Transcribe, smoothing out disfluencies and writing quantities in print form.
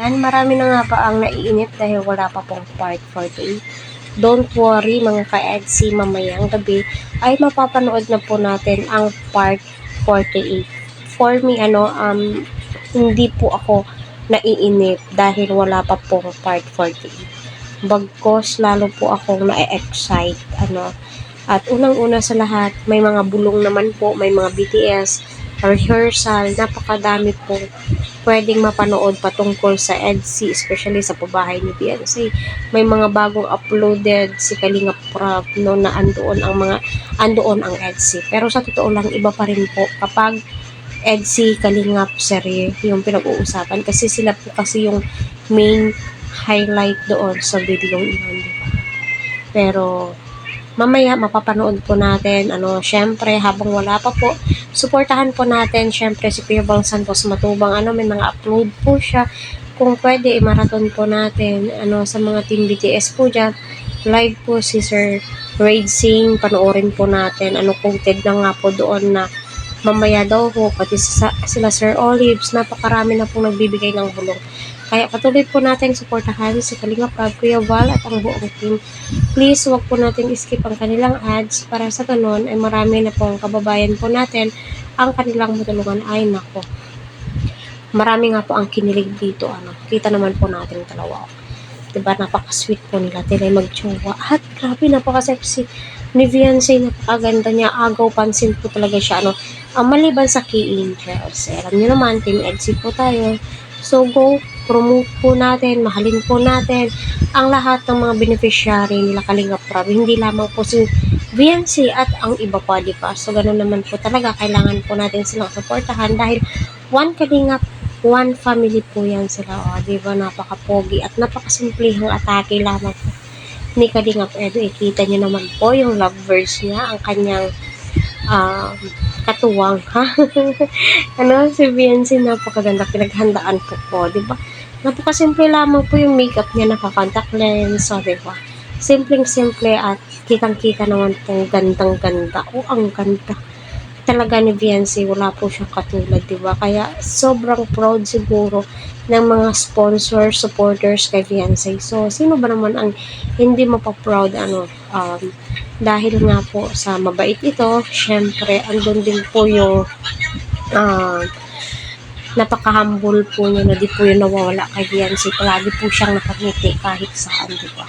Yan, marami na nga pa ang naiinip dahil wala pa pong part 48. Don't worry mga ka-EDSI, mamayang gabi ay mapapanood na po natin ang part 48. For me, hindi po ako naiinip dahil wala pa pong part 48. Bagkos, lalo po akong na-excite, At unang-una sa lahat, may mga bulong naman po, may mga BTS, rehearsal, napakadami po pwedeng mapanood patungkol sa EDSI, especially sa pabahay ni Beyonce. May mga bagong uploaded si Kalinga Prab, no, na andoon ang EDSI. Pero sa totoo lang, iba pa rin po kapag EDSI, Kalingap, serye yung pinag-uusapan. Kasi sila po kasi yung main highlight doon sa video yun. Pero mamaya mapapanood po natin, syempre habang wala pa po, suportahan po natin syempre si Kuya Bang Santos Matubang, may mga upload po siya, kung pwede i-marathon po natin, sa mga team BTS po dyan, live po si Sir Raid Singh, panoorin po natin, quoted na nga po doon na mamaya daw po, pati sila Sir Olives, napakarami na pong nagbibigay ng bulong. Kaya patuloy po natin suportahan si Kalinga Prab, Kuya Val at ang buong team. Please, huwag po natin skip ang kanilang ads para sa ganun ay marami na pong kababayan po natin ang kanilang matulungan. Ay nako, marami nga po ang kinilig dito. Kita naman po natin dalawa. Diba, napaka-sweet po nila. Tila'y magtsuwa. At grabe, napaka-sexy ni Beyonce, napakaganda niya. Agaw, pansin po talaga siya. Maliban sa Key Angels. Alam niyo naman, Team EDSI po tayo. So, go, promote po natin, mahalin po natin ang lahat ng mga beneficiary nila Kalinga Prab. Hindi lamang po si Beyonce at ang iba pa, di ba? So, ganun naman po talaga. Kailangan po natin silang supportahan dahil one Kalinga, one family po yan sila. Di ba? Napaka-pogi at napakasimplihang atake lamang po ni Kalinga Edo. Kita niyo naman po yung love verse niya, ang kanyang katuwang, ha? Si Beyonce, napakaganda, pinaghandaan po, di ba? Napakasimple lamang po yung makeup niya, naka-contact lens, so, di ba? Simpleng-simple at kitang-kita naman po, gandang-ganda. Ang ganda talaga ni Beyonce, wala po siyang katulad, di ba? Kaya sobrang proud siguro ng mga sponsors, supporters kay Beyonce. So, sino ba naman ang hindi mapaproud, dahil nga po sa mabait ito, syempre, andun din po yung napaka-humble po niya na di po yung nawawala kay Beyonce. Palagi po siyang nakangiti kahit saan, di ba?